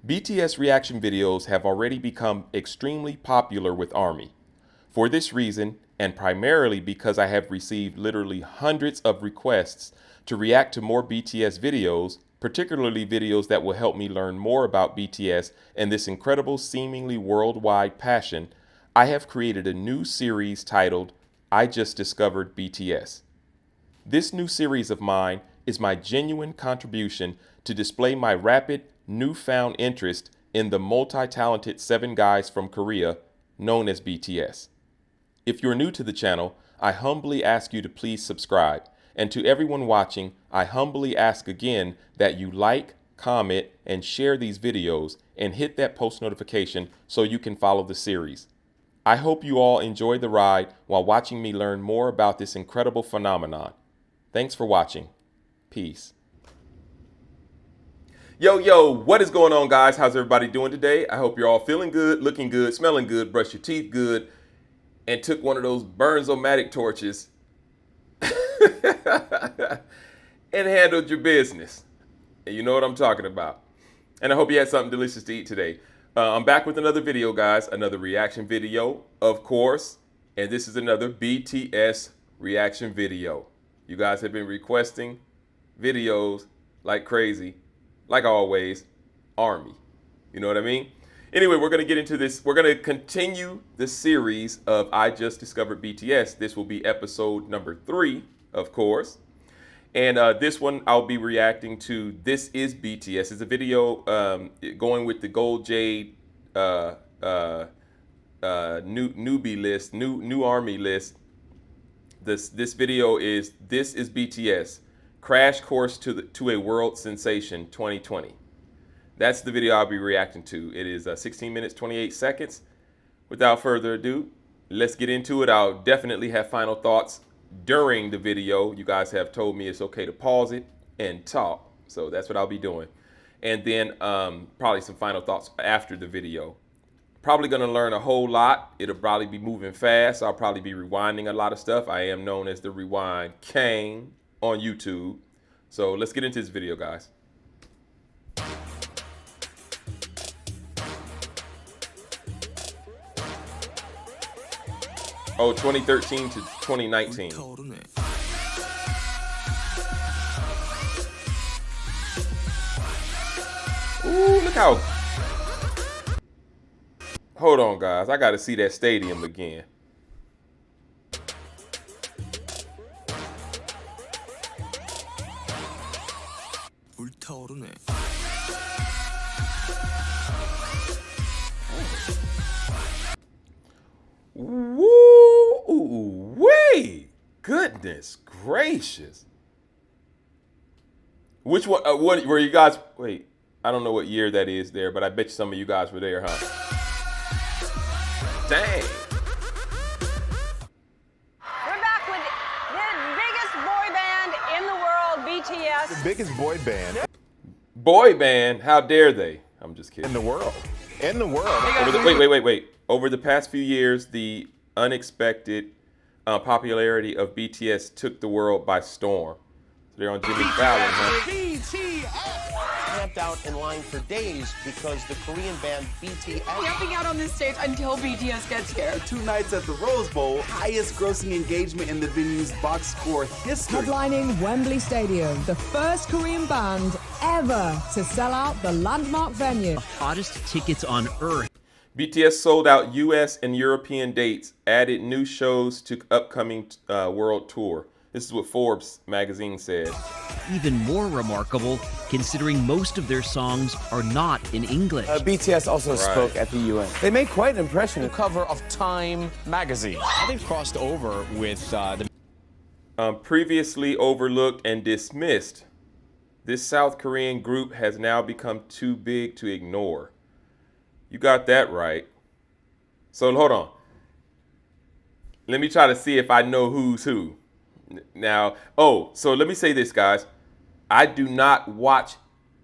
BTS reaction videos have already become extremely popular with ARMY. For this reason, and primarily because I have received literally hundreds of requests to react to more BTS videos, particularly videos that will help me learn more about BTS and this incredible, seemingly worldwide passion, I have created a new series titled I Just Discovered BTS. This new series of mine is my genuine contribution to display my rapid, newfound interest in the multi-talented 7 guys from Korea known as BTS. If you're new to the channel, I humbly ask you to please subscribe. And to everyone watching, I humbly ask again that you like, comment, and share these videos and hit that post notification so you can follow the series. I hope you all enjoy the ride while watching me learn more about this incredible phenomenon. Thanks for watching. Peace. Yo, what is going on, guys? How's everybody doing today? I hope you're all feeling good, looking good, smelling good, brush your teeth good, and took one of those Burns-O-Matic torches and handled your business. And you know what I'm talking about. And I hope you had something delicious to eat today. I'm back with another video, guys, another reaction video, of course. And this is another BTS reaction video. You guys have been requesting videos like crazy. Like always, ARMY. You know what I mean? Anyway, we're going to get into this. We're going to continue the series of I Just Discovered BTS. This will be episode number 3, of course. And this one, I'll be reacting to This Is BTS. It's a video going with the Gold Jade newbie list, new ARMY list. This video is This Is BTS. Crash Course to a World Sensation 2020. That's the video I'll be reacting to. It is 16 minutes, 28 seconds. Without further ado, let's get into it. I'll definitely have final thoughts during the video. You guys have told me it's okay to pause it and talk. So that's what I'll be doing. And then probably some final thoughts after the video. Probably going to learn a whole lot. It'll probably be moving fast. I'll probably be rewinding a lot of stuff. I am known as the Rewind King on YouTube. So let's get into this video, guys. Oh, 2013 to 2019. Ooh, look how... Hold on, guys. I got to see that stadium again. Woo! Wait! Goodness gracious! Which one? What were you guys? Wait, I don't know what year that is there, but I bet you some of you guys were there, huh? Dang! We're back with the biggest boy band in the world, BTS. The biggest boy band. Boy band? How dare they? I'm just kidding. In the world. In the world. Wait. Over the past few years, the unexpected popularity of BTS took the world by storm. So they're on Jimmy Fallon, huh? Camped out in line for days because the Korean band BTS camping out on this stage until BTS gets here. 2 nights at the Rose Bowl, highest grossing engagement in the venue's box score history. Headlining Wembley Stadium, the first Korean band ever to sell out the landmark venue. The hottest tickets on earth. BTS sold out US and European dates, added new shows to upcoming world tour. This is what Forbes magazine said. Even more remarkable, considering most of their songs are not in English. BTS also spoke at the UN. They made quite an impression. the cover of Time magazine. They've crossed over with the previously overlooked and dismissed. This South Korean group has now become too big to ignore. You got that right. So hold on. Let me try to see if I know who's who. Now, so let me say this, guys. I do not watch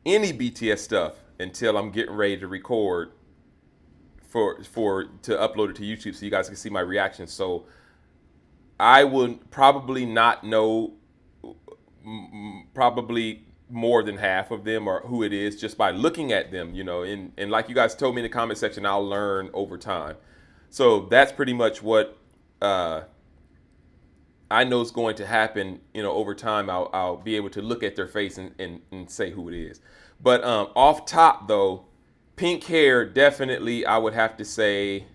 any BTS stuff until I'm getting ready to record to upload it to YouTube so you guys can see my reaction. So I will probably not know, probably more than half of them or who it is just by looking at them, you know, and like you guys told me in the comment section, I'll learn over time. So that's pretty much what I know is going to happen, you know, over time. I'll be able to look at their face and say who it is. But off top though, pink hair, definitely I would have to say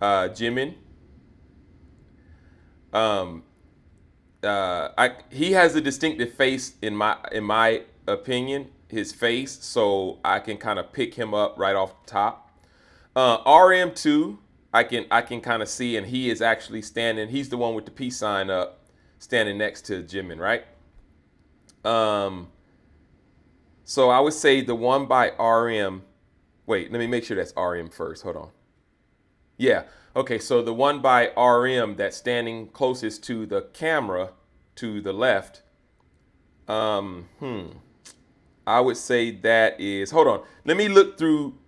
Jimin. He has a distinctive face in my opinion, his face, so I can kind of pick him up right off the top. RM2, I can kind of see, and he is actually standing. He's the one with the peace sign up, standing next to Jimin, right? So I would say the one by RM. Wait, let me make sure that's RM first. Hold on. Yeah. Okay, so the one by RM that's standing closest to the camera to the left, I would say that is, hold on, let me look through.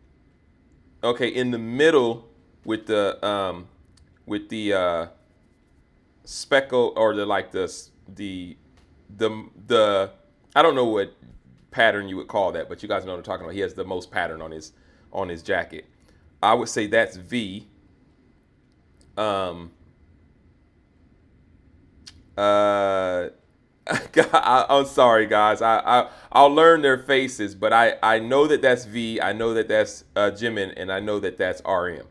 Okay, in the middle with the speckle, or the I don't know what pattern you would call that, but you guys know what I'm talking about. He has the most pattern on his jacket. I would say that's V. I'm sorry, guys. I'll learn their faces, but I know that that's V. I know that that's Jimin, and I know that that's RM.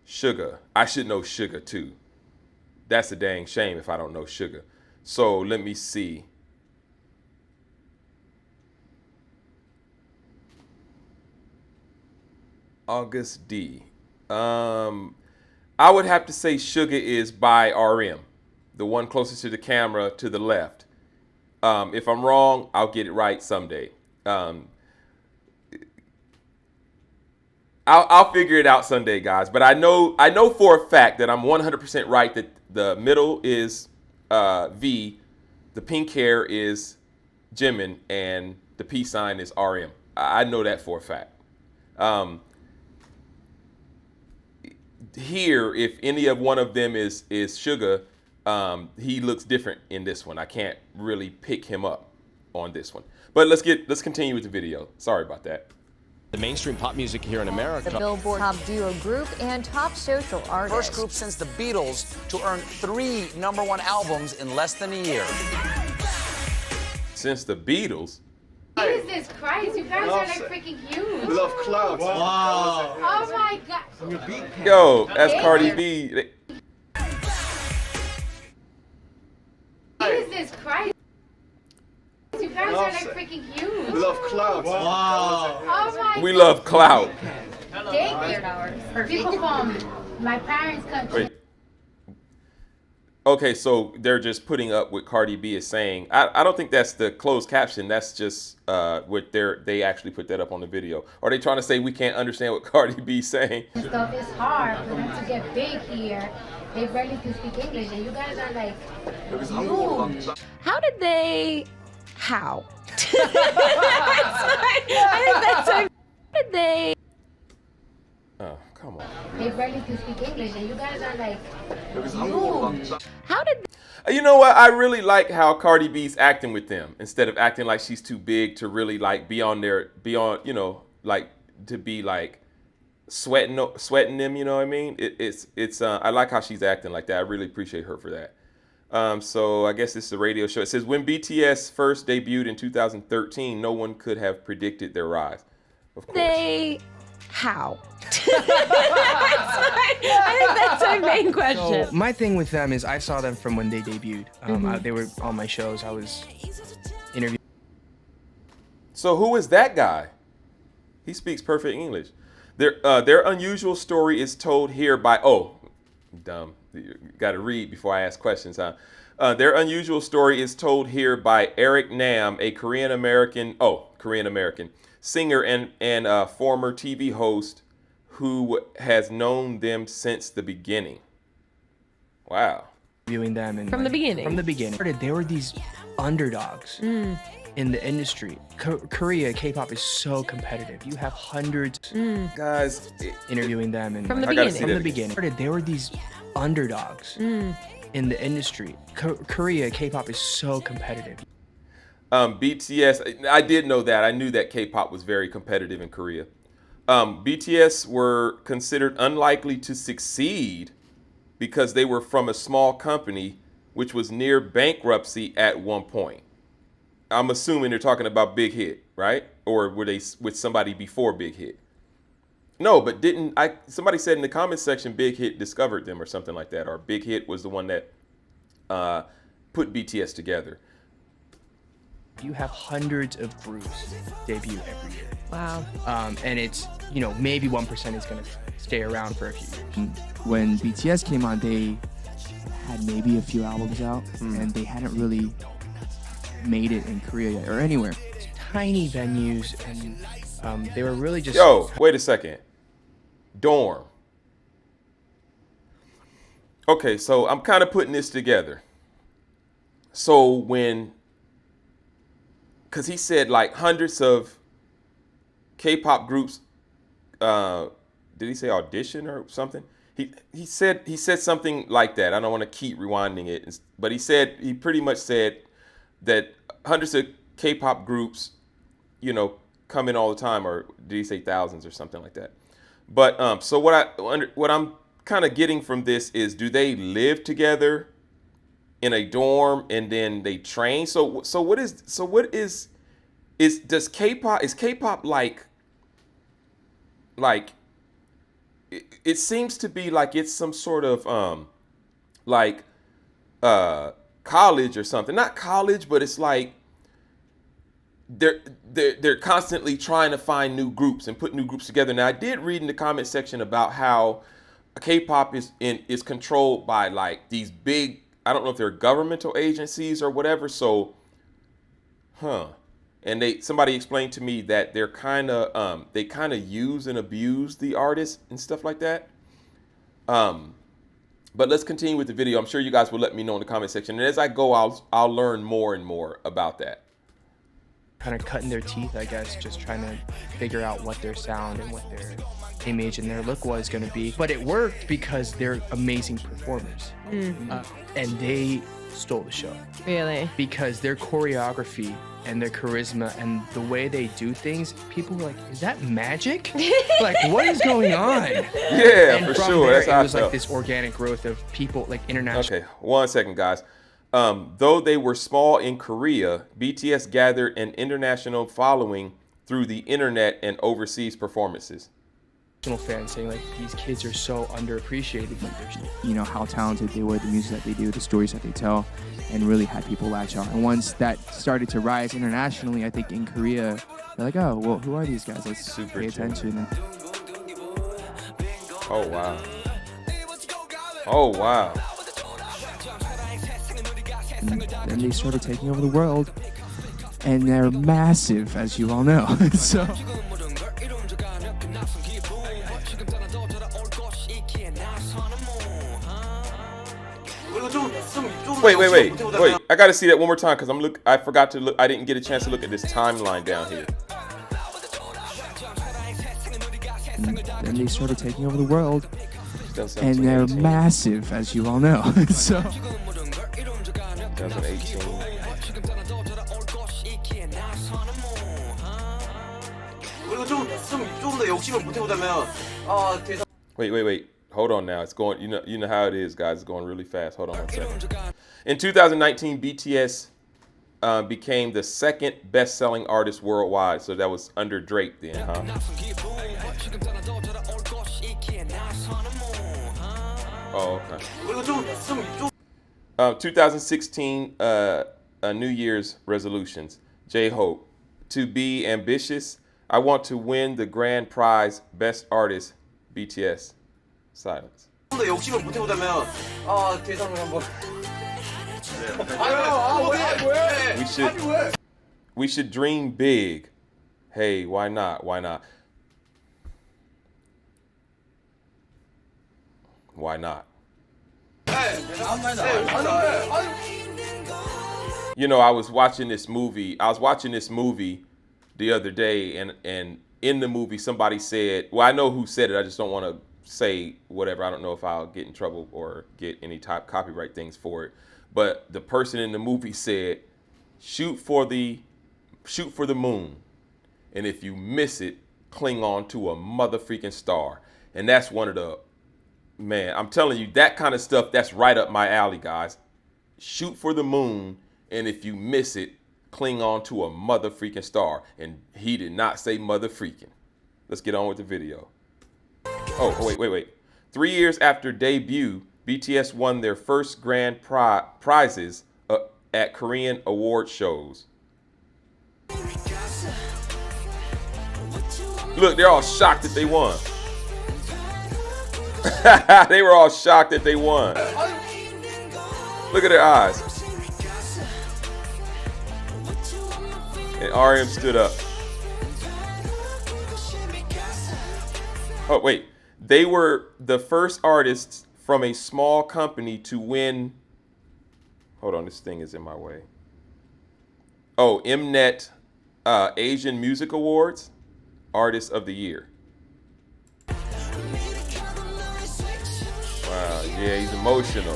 Sugar. I should know Sugar too. That's a dang shame if I don't know Sugar. So let me see. August D. I would have to say Sugar is by RM, the one closest to the camera to the left. If I'm wrong, I'll get it right someday. I'll figure it out someday, guys. But I know for a fact that I'm 100% right that the middle is V, the pink hair is Jimin, and the peace sign is RM. I know that for a fact. Here, if any of one of them is Sugar, he looks different in this one. I can't really pick him up on this one. But let's continue with the video. Sorry about that. The mainstream pop music here in America. The Billboard Top Duo Group and Top Social Artist. First group since the Beatles to earn 3 #1 albums in less than a year. Since the Beatles? Jesus Christ, you guys are like freaking huge. We love clouds. Wow. Oh my God. Yo, that's Cardi B. Jesus Christ. You guys are like freaking huge. We love clouds. Wow. Oh my We love clout. Dang, people from my parents' country. Wait. Okay, so they're just putting up what Cardi B is saying. I don't think that's the closed caption. That's just what they actually put that up on the video. Are they trying to say we can't understand what Cardi B is saying? Stuff is hard for them to get big here. They barely can speak English, and you guys are like huge. How did they? How? I think that's so. How did they? Oh, come on. They barely can speak English, and you guys are like huge. How did? You know what? I really like how Cardi B's acting with them instead of acting like she's too big to really like be on, you know, like to be like sweating them. You know what I mean? It's I like how she's acting like that. I really appreciate her for that. So I guess it's a radio show. It says when BTS first debuted in 2013, no one could have predicted their rise. Of course. They. How? I think that's my main question. So my thing with them is I saw them from when they debuted. They were on my shows. I was interviewing. So who is that guy? He speaks perfect English. Their unusual story is told here by, dumb. You got to read before I ask questions, huh? Their unusual story is told here by Eric Nam, a Korean American singer and former TV host who has known them since the beginning. Wow. Viewing them and from the beginning. From the beginning. They were these underdogs in the industry. Korea K-pop is so competitive. You have hundreds guys interviewing them and from the beginning. From the beginning. They were these underdogs in in the industry. Korea K-pop is so competitive. BTS, I did know that. I knew that K-pop was very competitive in Korea. BTS were considered unlikely to succeed because they were from a small company which was near bankruptcy at one point. I'm assuming they're talking about Big Hit, right? Or were they with somebody before Big Hit? No, but somebody said in the comment section Big Hit discovered them or something like that, or Big Hit was the one that put BTS together. You have hundreds of groups debut every year. Wow. And it's, maybe 1% is going to stay around for a few years. When BTS came on, they had maybe a few albums out, and they hadn't really made it in Korea yet, or anywhere. It's tiny venues, and they were really just... Yo, wait a second. Dorm. Okay, so I'm kind of putting this together. So because he said like hundreds of K-pop groups, did he say audition or something? He said something like that. I don't want to keep rewinding it, but he pretty much said that hundreds of K-pop groups, come in all the time, or did he say thousands or something like that? But so what I'm kind of getting from this is, do they live together in a dorm and then they train? Is K-pop like it seems to be like it's some sort of college or something. Not college, but it's like they're constantly trying to find new groups and put new groups together. Now, I did read in the comment section about how K-pop is controlled by like these big, I don't know if they're governmental agencies or whatever. So, and somebody explained to me that they kind of use and abuse the artists and stuff like that. But let's continue with the video. I'm sure you guys will let me know in the comment section. And as I go, I'll learn more and more about that. Kind of cutting their teeth, I guess, just trying to figure out what their sound and what their image and their look was going to be. But it worked because they're amazing performers. And they stole the show. Really? Because their choreography and their charisma and the way they do things, people were like, is that magic? Like, what is going on? Yeah, and for sure. That's how it was like this organic growth of people, like international. Okay, 1 second, guys. Though they were small in Korea, BTS gathered an international following through the internet and overseas performances. Fans saying like these kids are so underappreciated, but they're how talented they were, the music that they do, the stories that they tell, and really had people latch on. And once that started to rise internationally, I think in Korea, they're like, oh, well, who are these guys? Let's pay attention. Oh wow! Oh wow! And then they started taking over the world, and they're massive, as you all know. So. Wait. I gotta see that one more time because I forgot to look. I didn't get a chance to look at this timeline down here. And then they started taking over the world, and they're 2018. Massive, as you all know. So. 2018. Wait. Hold on now. It's going. You know how it is, guys. It's going really fast. Hold on 1 second. In 2019, BTS became the second best-selling artist worldwide. So that was under Drake then, huh? Oh, okay. 2016 New Year's resolutions. J-Hope. To be ambitious. I want to win the grand prize Best Artist BTS. Silence. We should dream big. Hey, why not? Why not? Why not? I was watching this movie. the other day, and in the movie somebody said, well, I know who said it, I just don't want to say whatever. I don't know if I'll get in trouble or get any type copyright things for it. But the person in the movie said, shoot for the moon. And if you miss it, cling on to a mother freaking star. And that's one of the, man, I'm telling you, that kind of stuff, that's right up my alley, guys. Shoot for the moon. And if you miss it, cling on to a mother freaking star. And he did not say mother freaking. Let's get on with the video. Oh, wait. 3 years after debut, BTS won their first grand prizes at Korean award shows. Look, they're all shocked that they won. They were all shocked that they won. Look at their eyes. And RM stood up. Oh, wait. They were the first artists from a small company to win. Hold on, this thing is in my way. Oh, Mnet Asian Music Awards, Artist of the Year. Wow, yeah, he's emotional.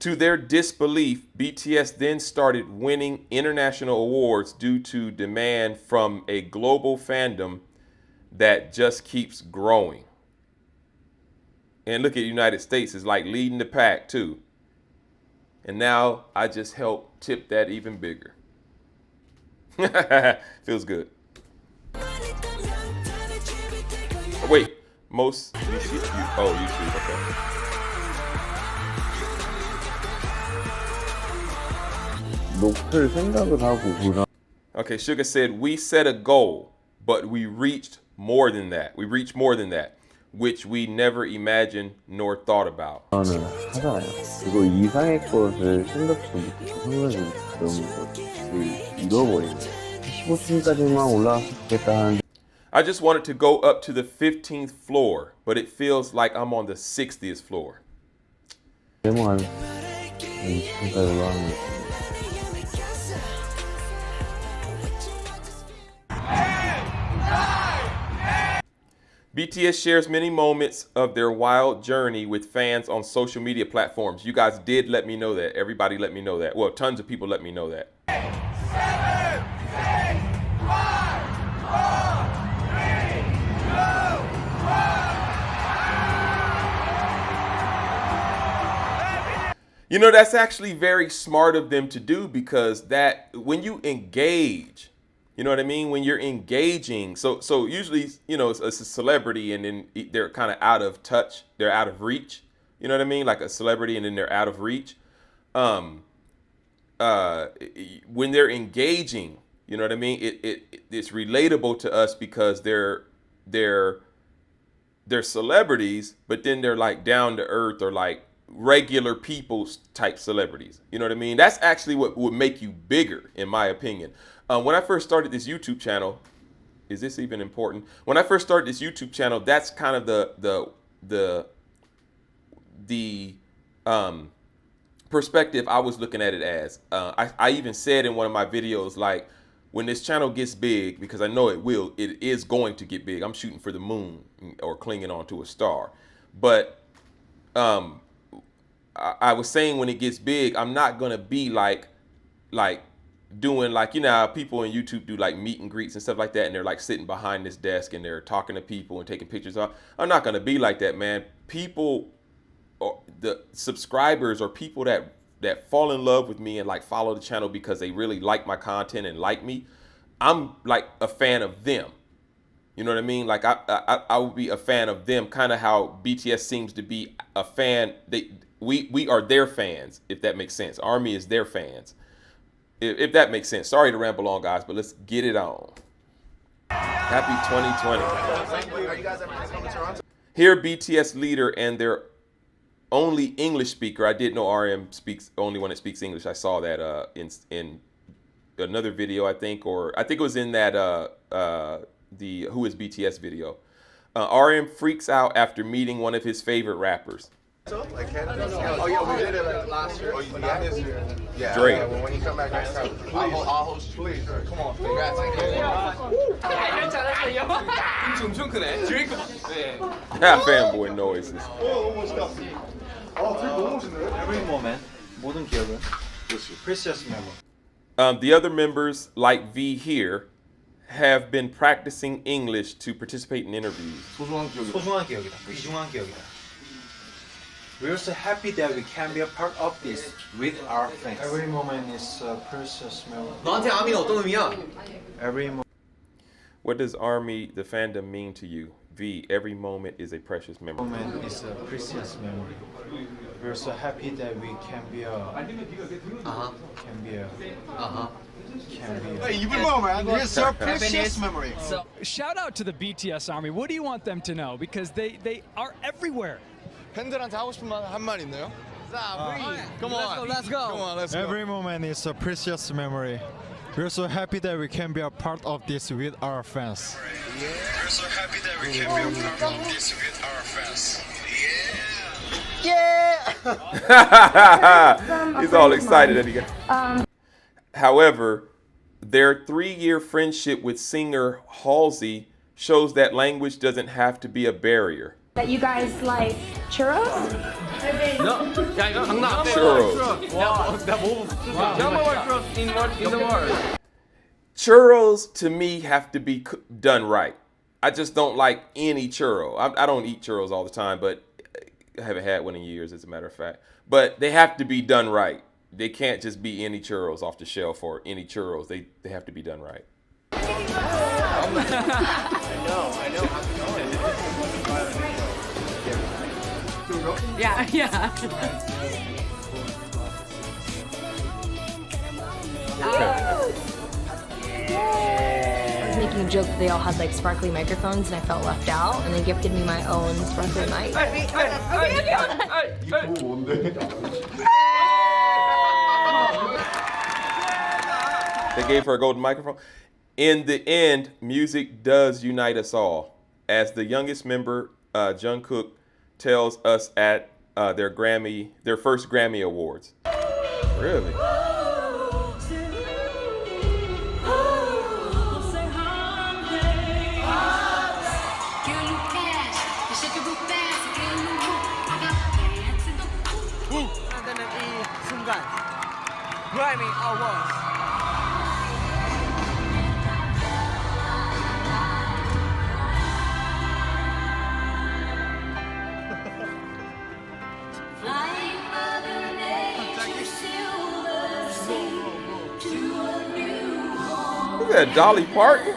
To their disbelief, BTS then started winning international awards due to demand from a global fandom that just keeps growing. And look at the United States, is like leading the pack too. And now I just helped tip that even bigger. Feels good. Oh, wait, most YouTube, okay. Okay, Sugar said, we set a goal, but we reached more than that. We reached more than that, which we never imagined nor thought about. I just wanted to go up to the 15th floor, but it feels like I'm on the 60th floor. BTS shares many moments of their wild journey with fans on social media platforms. You guys did let me know that. Everybody let me know that. Well, tons of people let me know that. 8, 7, 6, 5, 4, 3, 2, 1. You know, that's actually very smart of them to do, because that when you engage, you know what I mean? When you're engaging, so usually, you know, it's a celebrity and then they're kind of out of touch. They're out of reach. You know what I mean? Like a celebrity and then they're out of reach. When they're engaging, you know what I mean? It's relatable to us because they're celebrities, but then they're like down to earth or like regular people's type celebrities. You know what I mean? That's actually what would make you bigger, in my opinion. When I first started this YouTube channel, is this even important? When I first started this YouTube channel, that's kind of the perspective I was looking at it as. I even said in one of my videos, like, when this channel gets big, because I know it is going to get big. I'm shooting for the moon or clinging onto a star. But I was saying, when it gets big, I'm not gonna be like doing, like, you know how people in YouTube do like meet and greets and stuff like that, and they're like sitting behind this desk and they're talking to people and taking pictures off. I'm not gonna be like that, man. People, or the subscribers, or people that fall in love with me and like follow the channel because they really like my content and like me, I'm like a fan of them. You know what I mean? Like I would be a fan of them, kind of how BTS seems to be a fan. We are their fans, if that makes sense. ARMY is their fans, if that makes sense. Sorry to ramble on, guys, but let's get it on. Happy 2020. Here, BTS leader and their only English speaker. I did know RM speaks, only one that speaks English. I saw that in another video, I think, or I think it was in that the Who Is BTS video. RM freaks out after meeting one of his favorite rappers. Like Canada? Oh yeah, we did it like last year. Oh, yeah. Drake. Yeah, well, when you come back next time, I'll host you. Please, come on. Congrats. Fanboy noises. Every moment, 모든 기억은 precious memory. The other members, like V here, have been practicing English to participate in interviews. 소중한 기억이다. 귀중한 기억이다. We're so happy that we can be a part of this with our friends. Every moment is a precious memory. 너한테 아미는 어떤 의미야? Every moment. What does Army, the fandom, mean to you? V, every moment is a precious memory. Moment is a precious memory. We're so happy that we can be a. It's a precious memory. So, shout out to the BTS Army. What do you want them to know? Because they are everywhere. 팬들한테 하고 싶은 말 한 말 있나요? Come on, let's go. Come on, let's go. Every moment is a precious memory. We're so happy that we can be a part of this with our fans. We're so happy that we can be a part of this with our fans. He's all excited that he got. However, their 3-year friendship with singer Halsey shows that language doesn't have to be a barrier. That you guys like churros? No. 야 이거 장난 안 돼. Churros. in the world. Churros to me have to be done right. I just don't like any churro. I don't eat churros all the time, but I haven't had one in years, as a matter of fact. But they have to be done right. They can't just be any churros off the shelf or any churros. They have to be done right. I know. How's it going? Yeah. I was making a joke that they all had like sparkly microphones and I felt left out, and they gifted me my own sparkly mic. They gave her a golden microphone. In the end, music does unite us all. As the youngest member, Jungkook, tells us at their first Grammy Awards. Really? Grammy Awards. Look at that, Dolly Parton.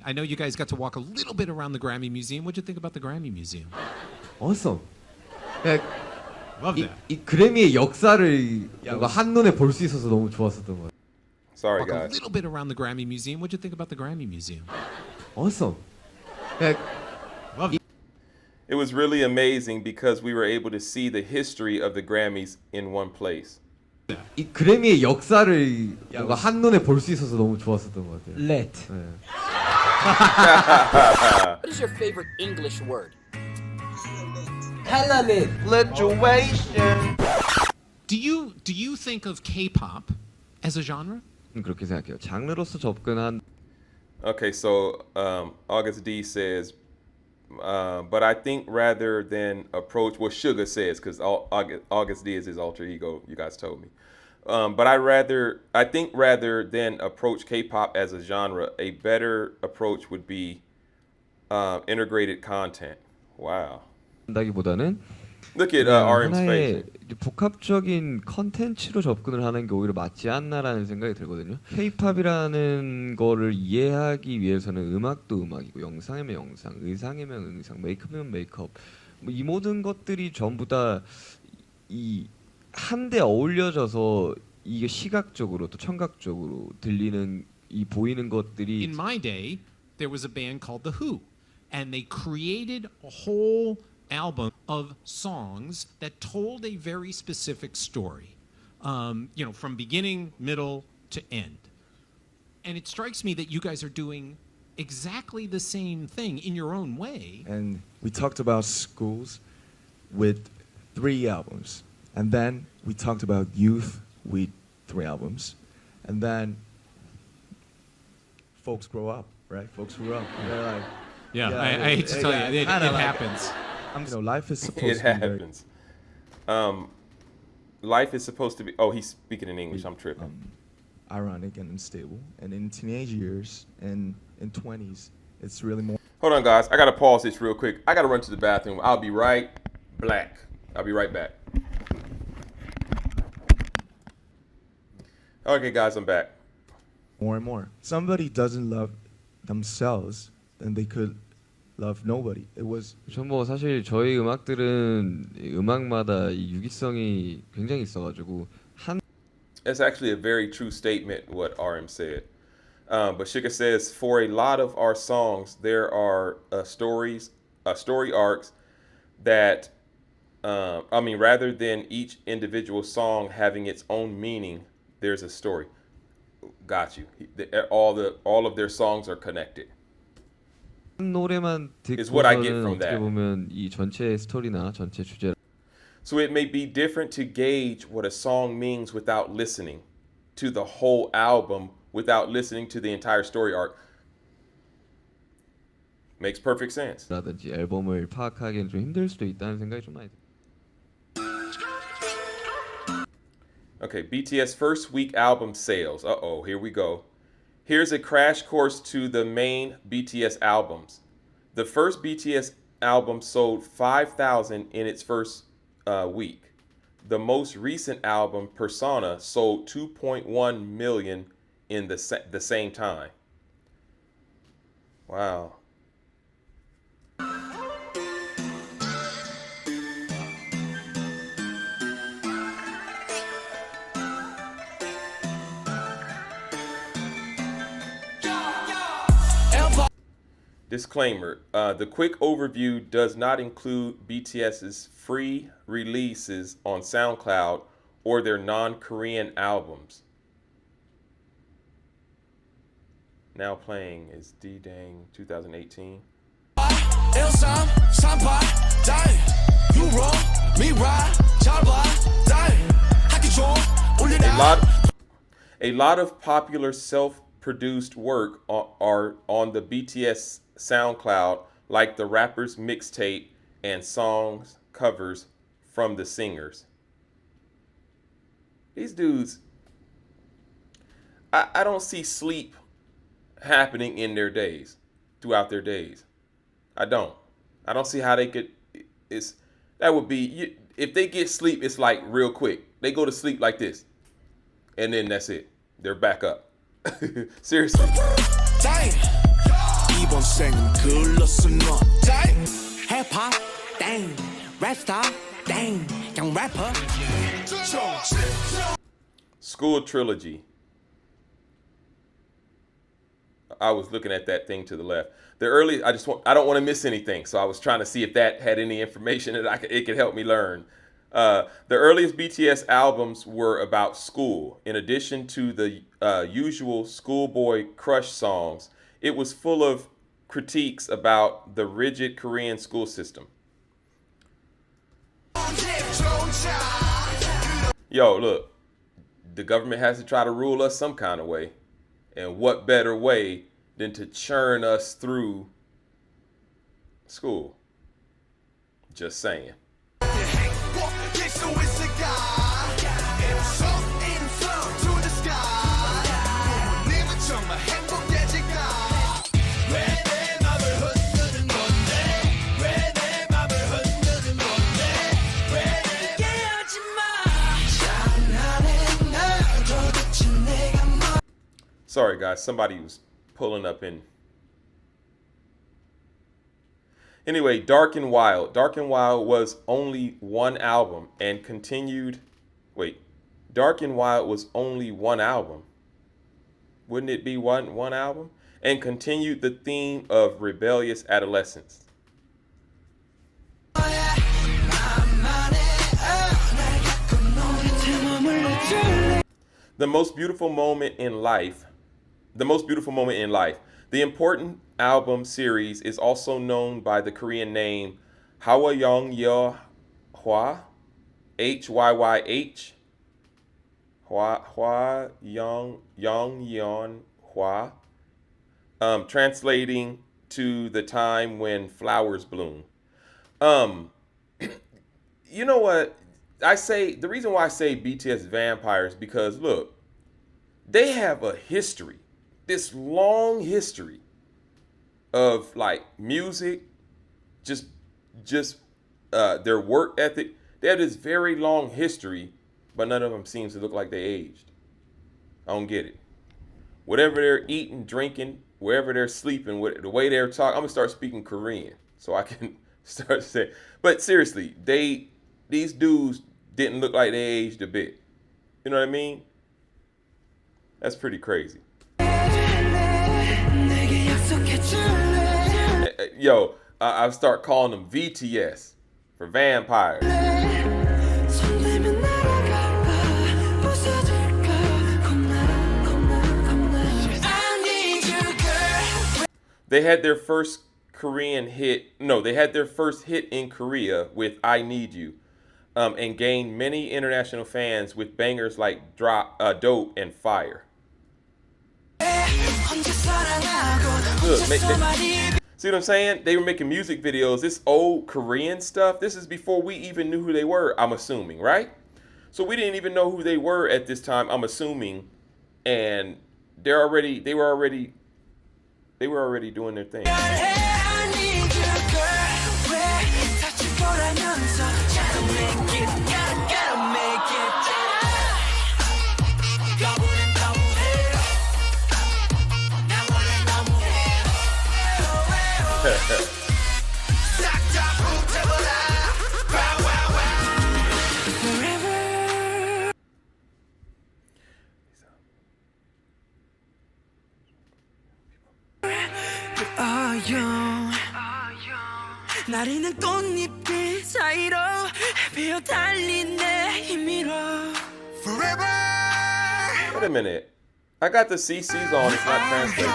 I know you guys got to walk a little bit around the Grammy Museum. What'd you think about the Grammy Museum? Awesome. Love that. 이 그래미의 역사를 뭔가 한눈에 볼 수 있어서 너무 좋았었던 것 같아요. Sorry, Walk a guys. little bit around the Grammy Museum. What'd you think about the Grammy Museum? Awesome. Love It was really amazing because we were able to see the history of the Grammys in one place. 이 그래미의 역사를 뭔가 한눈에 볼 수 있어서 너무 좋았었던 것 같아요. Let. What is your favorite English word? Hellenic. Lituation. Do you think of K-pop as a genre? 그렇게 생각해요. 장르로서 접근한. Okay, so August D says, but I think rather than approach, well, Sugar says, because August D is his alter ego, you guys told me. But I think rather than approach K-pop as a genre, a better approach would be integrated content. Wow. 한다기보다는 Look at RM's 하나의 face. 복합적인 컨텐츠로 접근을 하는 게 오히려 맞지 않나라는 생각이 들거든요. K-팝이라는 거를 이해하기 위해서는 음악도 음악이고 영상이면 영상, 의상이면 의상, 메이크업이면 메이크업, 이 모든 것들이 전부 다 이 한데 어울려져서 이게 시각적으로 또 청각적으로 들리는 이 보이는 것들이. In my day, there was a band called The Who, and they created a whole album of songs that told a very specific story. From beginning, middle to end. And it strikes me that you guys are doing exactly the same thing in your own way. And we talked about schools with 3 albums. And then we talked about youth with 3 albums. And then folks grow up, right? Folks grew up. And they're like, I hate to tell you, it happens. Life is supposed It to be happens. Life is supposed to be. Oh, he's speaking in English. I'm tripping. Ironic and unstable. And in teenage years and in 20s, it's really more. Hold on, guys. I got to pause this real quick. I got to run to the bathroom. I'll be right back. Okay, guys, I'm back. More and more. Somebody doesn't love themselves, then they could love nobody. It was. 뭐 사실 저희 음악들은 음악마다 이 유기성이 굉장히 있어가지고 한. It's actually a very true statement what RM said. But Shika says, for a lot of our songs, there are story arcs that, rather than each individual song having its own meaning, there's a story. Got you. All of their songs are connected. 노래만 Is what I get from 어떻게 that. 보면 이 전체 스토리나 전체 주제. So it may be different to gauge what a song means without listening to the whole album, without listening to the entire story arc. Makes perfect sense. 라든지 앨범을 파악하기는 좀 힘들 수도 있다는 생각이 좀 많이 들어요. Okay, BTS first week album sales. Uh-oh, here we go. Here's a crash course to the main BTS albums. The first BTS album sold 5,000 in its first week. The most recent album, Persona, sold 2.1 million in the same time. Wow. Disclaimer, the quick overview does not include BTS's free releases on SoundCloud or their non-Korean albums. Now playing is D-Dang 2018. A lot of popular self-produced work are on the BTS SoundCloud, like the rapper's mixtape and songs covers from the singers. These dudes, I don't see sleep happening in their days, throughout their days. I don't see how they could. That would be, if they get sleep, it's like real quick. They go to sleep like this, and then that's it. They're back up. Seriously. 이번 생은 글렀어 너 힙합 땡 랩스타 땡 그냥 래퍼 School Trilogy. I was looking at that thing to the left. I don't want to miss anything, so I was trying to see if that had any information that it could help me learn. The earliest BTS albums were about school. In addition to the usual schoolboy crush songs, it was full of critiques about the rigid Korean school system. Yo, look, the government has to try to rule us some kind of way. And what better way than to churn us through school? Just saying. Sorry, guys. Somebody was pulling up in. Anyway, Dark and Wild. Dark and Wild was only one album and continued. Wait, Dark and Wild was only one album. Wouldn't it be one album? And continued the theme of rebellious adolescence. The most beautiful moment in life. The most beautiful moment in life. The important album series is also known by the Korean name Hwayong Yo Hwa, HYYH, Hwa Yong Yon Hwa, translating to the time when flowers bloom. You know what? I say the reason why I say BTS vampires because look, they have a history, this long history of like music, just their work ethic. They have this very long history, but none of them seems to look like they aged. I don't get it. Whatever they're eating, drinking, wherever they're sleeping, the way they're talking, I'm gonna start speaking Korean so I can start to say. But seriously, these dudes didn't look like they aged a bit. You know what I mean? That's pretty crazy. Yo, I start calling them VTS for vampires. They had their first Korean hit. No, they had their first hit in Korea with "I Need You," and gained many international fans with bangers like "Dope" and "Fire." Look, see what I'm saying? They were making music videos. This old Korean stuff. This is before we even knew who they were. I'm assuming, right? So we didn't even know who they were at this time. I'm assuming, and they were already doing their thing. 나리는 꽃잎들 사이로 헤매어 달린 내 힘으로 Forever. Wait a minute. I got the CCs on. It's not translated.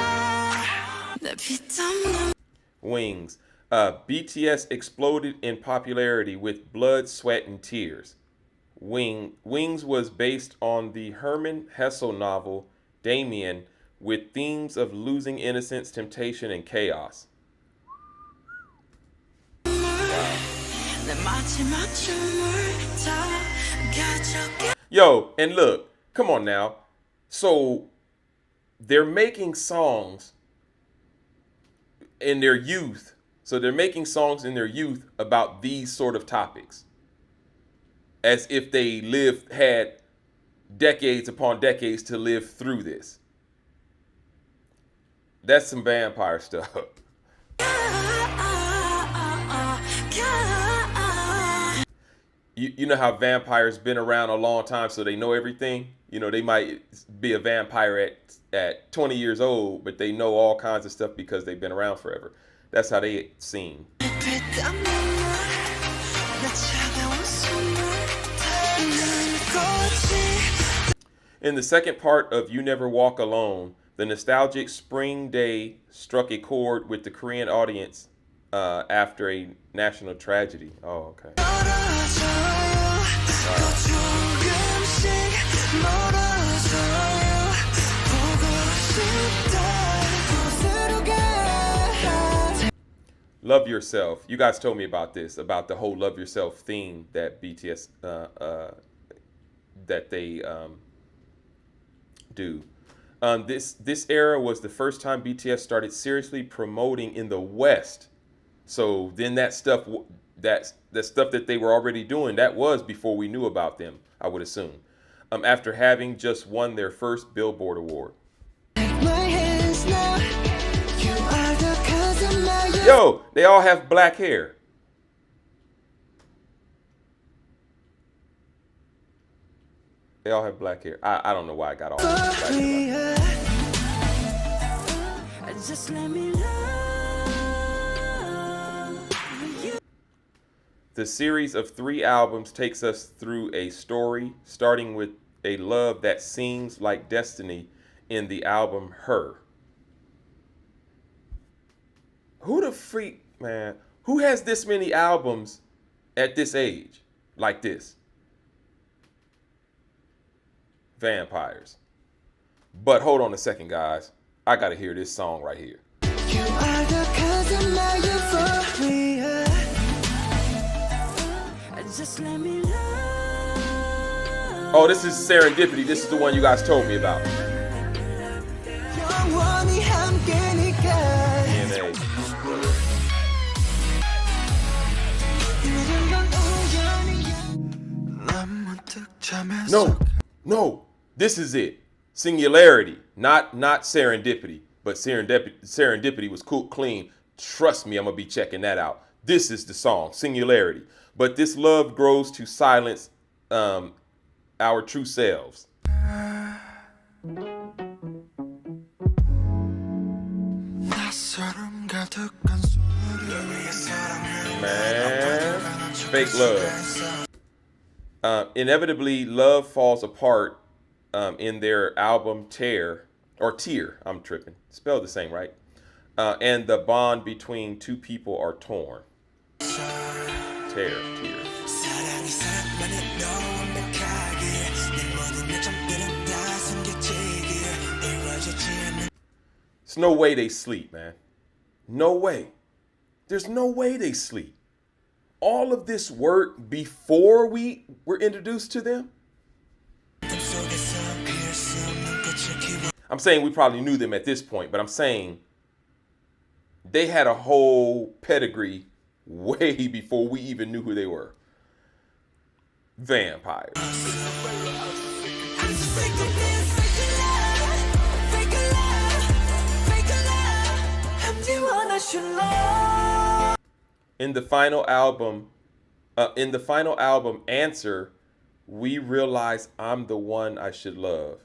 Wings. BTS exploded in popularity with Blood, Sweat, and Tears. Wings was based on the Hermann Hesse novel Damien, with themes of losing innocence, temptation, and chaos. Yo, and look, come on now. So they're making songs in their youth. So they're making songs in their youth about these sort of topics, as if they had decades upon decades to live through this. That's some vampire stuff. You know how vampires been around a long time, so they know everything. You know, they might be a vampire at 20 years old, but they know all kinds of stuff because they've been around forever. That's how they seem. In the second part of You Never Walk Alone, the nostalgic spring day struck a chord with the Korean audience after a national tragedy. Oh, okay. Love Yourself. You guys told me about this, about the whole Love Yourself theme that BTS that they do. This era was the first time BTS started seriously promoting in the West. So then that stuff that they were already doing, that was before we knew about them, I would assume. After having just won their first Billboard award. Yo, they all have black hair. They all have black hair. I don't know why I got all this black hair. Just let me love you. The series of 3 albums takes us through a story, starting with a love that seems like destiny in the album Her. Who the freak, man? Who has this many albums at this age like this? Vampires. But hold on a second, guys. I gotta hear this song right here. You are the cause of my euphoria. Just let me love. Oh, this is Serendipity. This is the one you guys told me about. 영원히 함께니까. DNA. No. This is it. Singularity, not Serendipity, but Serendipity was cool, clean. Trust me, I'm gonna be checking that out. This is the song, Singularity. But this love grows to silence our true selves. Man, fake love. Inevitably, love falls apart in their album Tear. I'm tripping. Spelled the same, right? And the bond between two people are torn. Tear. There's no way they sleep, man. No way. There's no way they sleep. All of this work before we were introduced to them? I'm saying we probably knew them at this point, but I'm saying they had a whole pedigree way before we even knew who they were. Vampires. In the final album, Answer, we realize I'm the one I should love.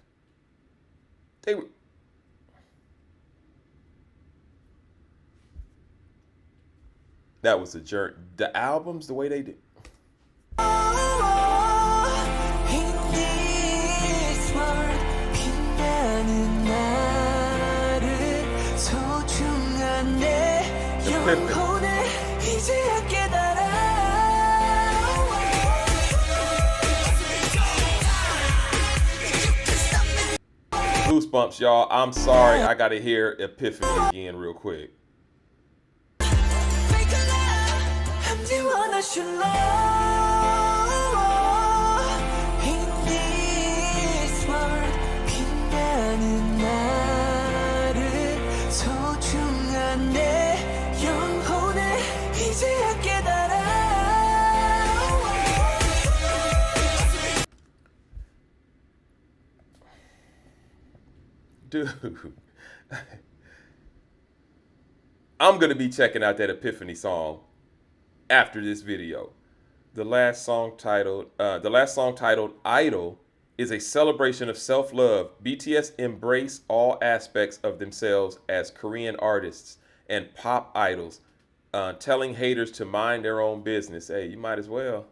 That was a journey. The albums, the way they did. Goosebumps, y'all. I'm sorry. I gotta hear Epiphany again real quick. Dude, I'm gonna be checking out that Epiphany song after this video. The last song titled Idol is a celebration of self-love. BTS embrace all aspects of themselves as Korean artists and pop idols, telling haters to mind their own business. Hey, you might as well.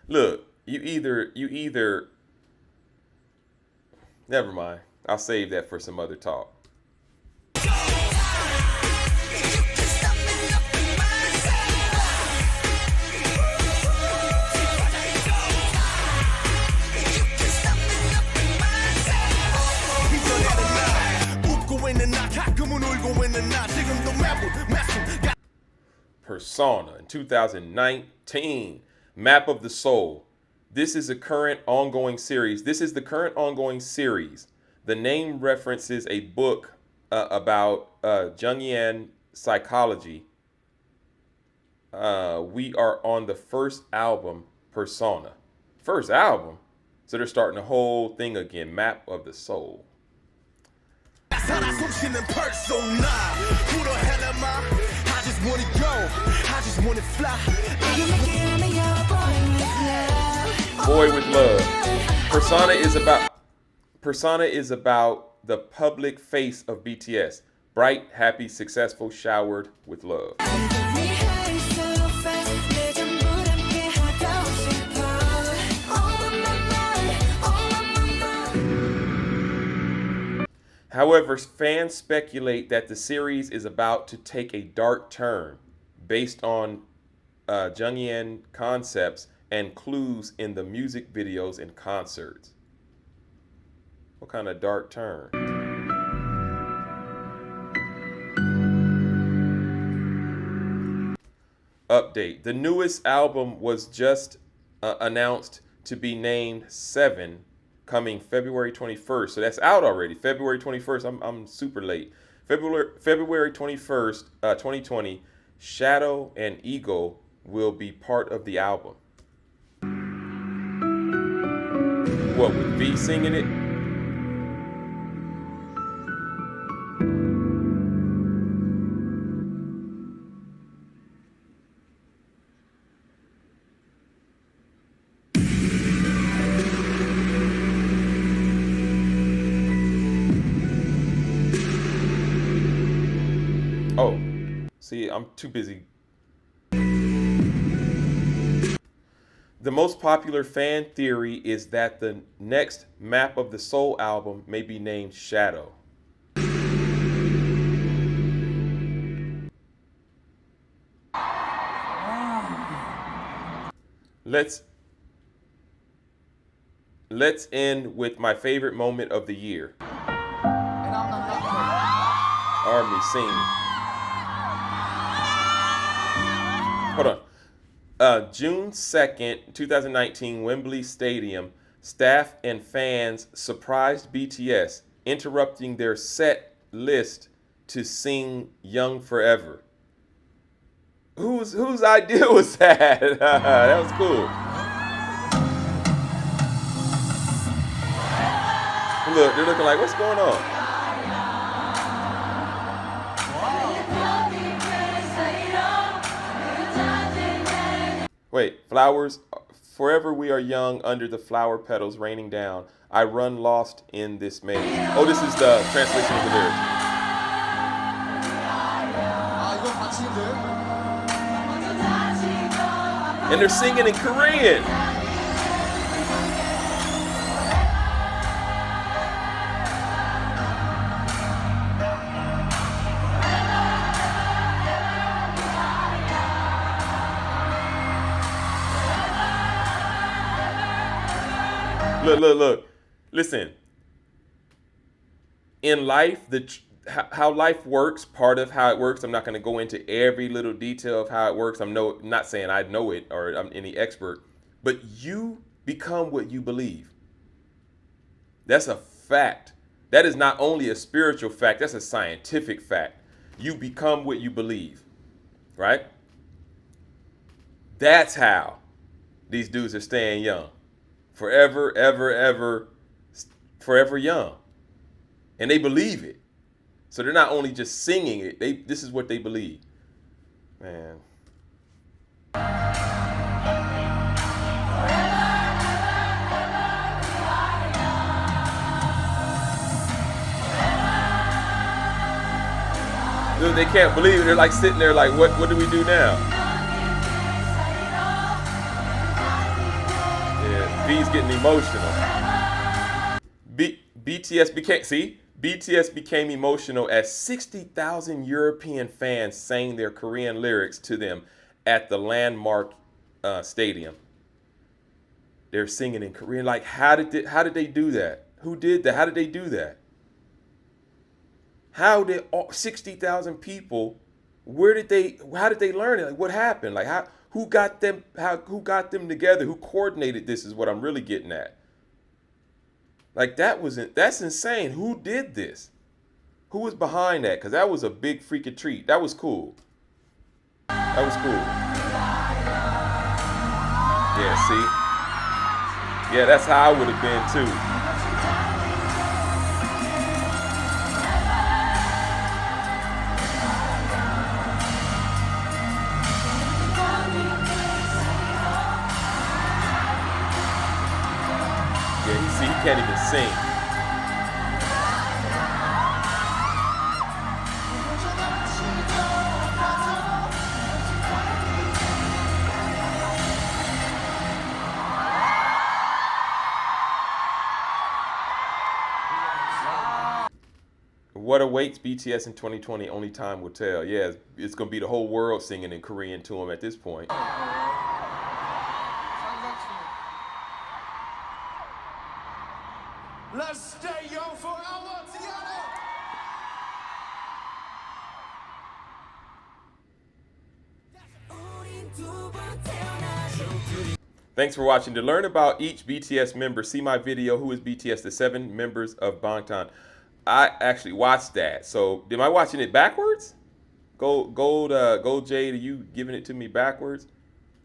Look, you either never mind. I'll save that for some other talk. Persona in 2019, Map of the Soul. This is the current ongoing series. The name references a book about Jungian psychology. We are on the first album, Persona. First album? So they're starting the whole thing again, Map of the Soul. Boy with Love. Persona is about the public face of BTS. Bright, happy, successful, showered with love. However, fans speculate that the series is about to take a dark turn based on Jungyeon concepts and clues in the music videos and concerts. What kind of dark turn? Update. The newest album was just announced to be named 7, coming February 21st. So that's out already. February 21st. I'm super late. February 21st, 2020. Shadow and Ego will be part of the album. What, with V singing it? Oh, see, I'm too busy. The most popular fan theory is that the next Map of the Soul album may be named Shadow. Let's end with my favorite moment of the year. Army sing. Hold on. June 2nd, 2019, Wembley Stadium, staff and fans surprised BTS, interrupting their set list to sing Young Forever. Whose idea was that? That was cool. Look, they're looking like, what's going on? Wait, flowers, forever we are young under the flower petals raining down. I run lost in this maze. Oh, this is the translation of the lyrics. And they're singing in Korean. Look. Listen. In life, how life works, part of how it works, I'm not going to go into every little detail of how it works. I'm not saying I know it or I'm any expert, but you become what you believe. That's a fact. That is not only a spiritual fact, that's a scientific fact. You become what you believe, right? That's how these dudes are staying young. Forever, ever, forever young. And they believe it. So they're not only just singing it, this is what they believe. Man. Dude, they can't believe it. They're like sitting there like, what do we do now? V's getting emotional. BTS became emotional as 60,000 European fans sang their Korean lyrics to them at the landmark stadium. They're singing in Korean. Like, how did they do that? Who did that? How did they do that? How did 60,000 people? How did they learn it? Like, what happened? Like, who got them together? Who coordinated this is what I'm really getting at. Like, that's insane. Who did this? Who was behind that? Because that was a big freaking treat. That was cool. That was cool. Yeah, see? Yeah, that's how I would have been too. See, he can't even sing. what awaits BTS in 2020, only time will tell. Yeah, it's going to be the whole world singing in Korean to them at this point. Let's stay young forever together. Thanks for watching. To learn about each BTS member, see my video, Who is BTS? The 7 members of Bangtan. I actually watched that. So, am I watching it backwards? Gold Jade, are you giving it to me backwards?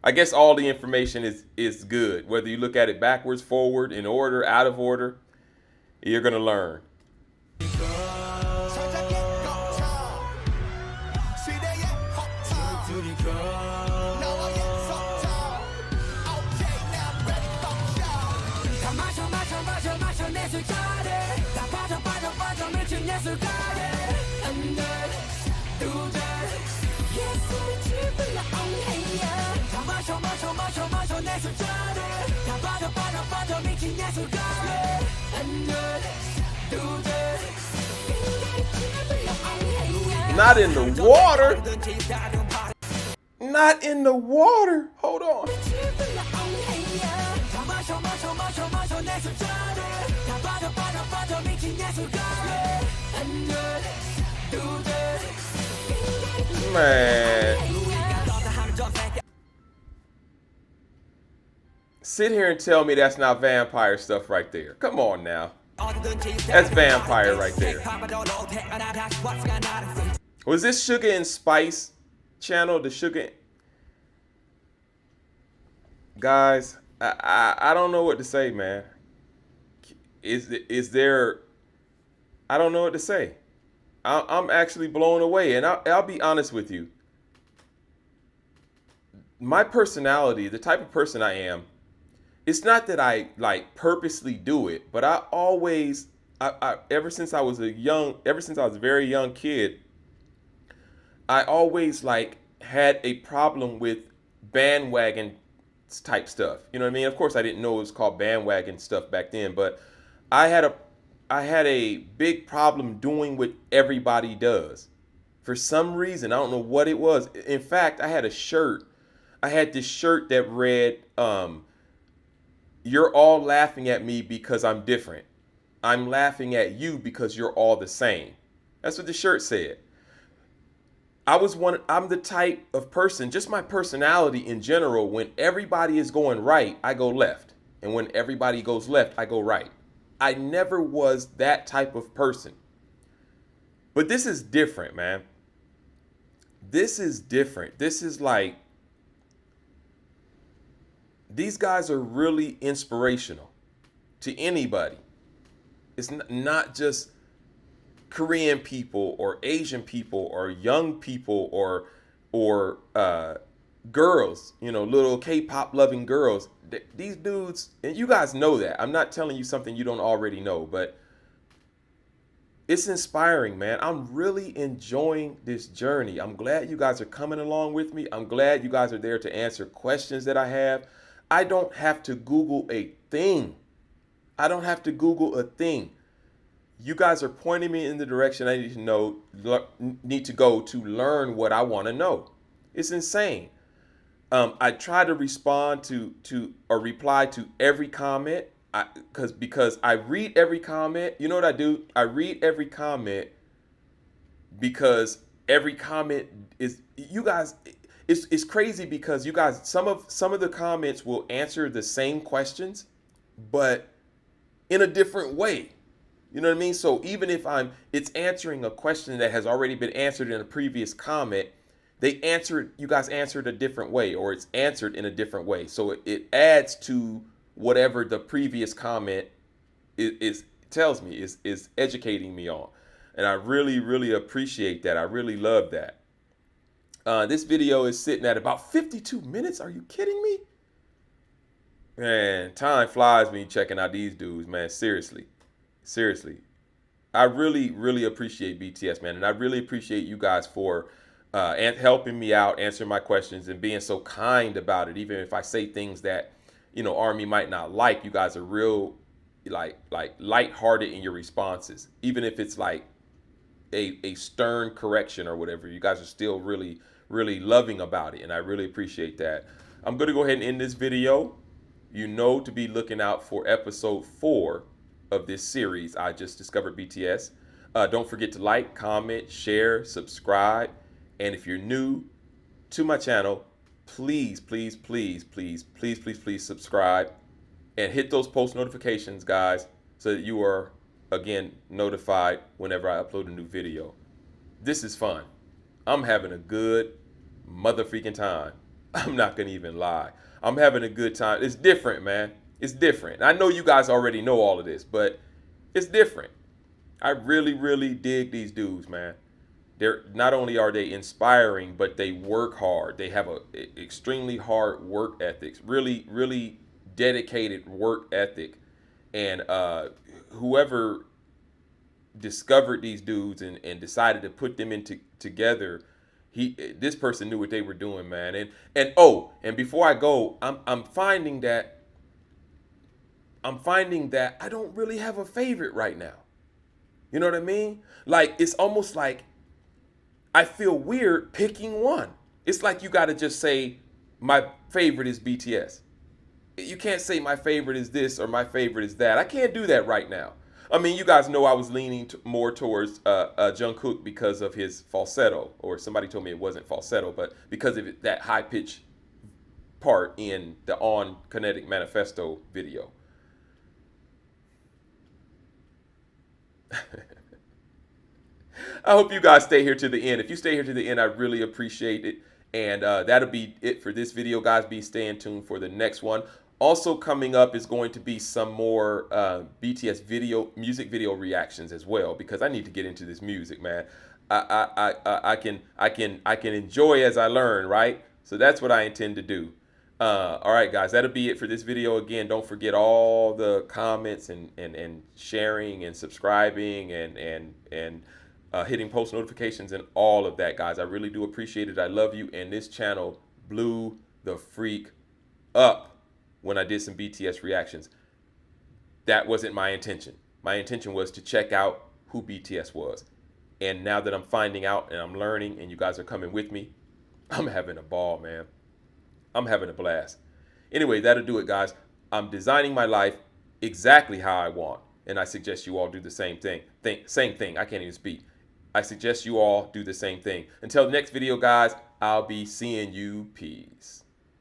I guess all the information is good. Whether you look at it backwards, forward, in order, out of order, you're going to learn. Not in the water. Not in the water. Hold on. Man. Sit here and tell me that's not vampire stuff right there. Come on now. That's vampire right there. Was this Sugar and Spice channel? The Sugar... Guys, I don't know what to say, man. Is there... I don't know what to say. I'm actually blown away. And I'll be honest with you. My personality, the type of person I am, it's not that I like purposely do it, but I always, ever since I was a very young kid, I always like had a problem with bandwagon type stuff. You know what I mean? Of course, I didn't know it was called bandwagon stuff back then, but I had a big problem doing what everybody does. For some reason, I don't know what it was. In fact, I had a shirt. I had this shirt that read, "You're all laughing at me because I'm different. I'm laughing at you because you're all the same." That's what the shirt said. I'm the type of person, just my personality in general, when everybody is going right, I go left. And when everybody goes left, I go right. I never was that type of person. But this is different, man. This is different. This is like, these guys are really inspirational to anybody. It's not just Korean people or Asian people or young people or girls, you know, little K-pop loving girls. These dudes, and you guys know that. I'm not telling you something you don't already know, but it's inspiring, man. I'm really enjoying this journey. I'm glad you guys are coming along with me. I'm glad you guys are there to answer questions that I have. I don't have to Google a thing. I don't have to Google a thing. You guys are pointing me in the direction I need to go to learn what I want to know. It's insane. I try to respond to or reply to every comment because I read every comment. You know what I do? I read every comment because every comment is, you guys, it's crazy because you guys, some of the comments will answer the same questions, but in a different way. You know what I mean? So even if it's answering a question that has already been answered in a previous comment, you guys answered a different way, or it's answered in a different way. So it adds to whatever the previous comment tells me, is educating me on. And I really, really appreciate that. I really love that. This video is sitting at about 52 minutes. Are you kidding me? Man, time flies when you're checking out these dudes, man. Seriously. I really, really appreciate BTS, man. And I really appreciate you guys for helping me out, answering my questions, and being so kind about it. Even if I say things that, you know, Army might not like, you guys are real, like lighthearted in your responses. Even if it's like a stern correction or whatever. You guys are still really, really loving about it, and I really appreciate that. I'm going to go ahead and end this video. You know to be looking out for episode 4 of this series, I Just Discovered BTS. Don't forget to like, comment, share, subscribe, and if you're new to my channel, please, please, please, please, please, please, please subscribe and hit those post notifications, guys, so that you are, again, notified whenever I upload a new video. This is fun. I'm having a good mother freaking time. I'm not gonna even lie. I'm having a good time. It's different, man. It's different. I know you guys already know all of this, but it's different. I really, really dig these dudes, man. They're not only are they inspiring, but they work hard. They have a extremely hard work ethics, really, really dedicated work ethic. And whoever discovered these dudes and decided to put them together, this person knew what they were doing, man. And before I go, I'm finding that I don't really have a favorite right now. You know what I mean? Like, it's almost like I feel weird picking one. It's like you got to just say my favorite is BTS. You can't say my favorite is this or my favorite is that. I can't do that right now. I mean, you guys know I was leaning more towards Jungkook because of his falsetto, or somebody told me it wasn't falsetto, but because of that high pitch part in the On Kinetic Manifesto video. I hope you guys stay here to the end. If you stay here to the end, I really appreciate it. And that'll be it for this video, guys. Be staying tuned for the next one. Also coming up is going to be some more BTS music video reactions as well, because I need to get into this music, man. I can enjoy as I learn, right? So that's what I intend to do. All right, guys, that'll be it for this video. Again, don't forget all the comments and sharing and subscribing and hitting post notifications and all of that, guys. I really do appreciate it. I love you. And this channel blew the freak up when I did some BTS reactions. That wasn't my intention. My intention was to check out who BTS was. And now that I'm finding out and I'm learning and you guys are coming with me, I'm having a ball, man. I'm having a blast. Anyway, that'll do it, guys. I'm designing my life exactly how I want. And I suggest you all do the same thing. Same thing. I can't even speak. I suggest you all do the same thing. Until the next video, guys, I'll be seeing you. Peace.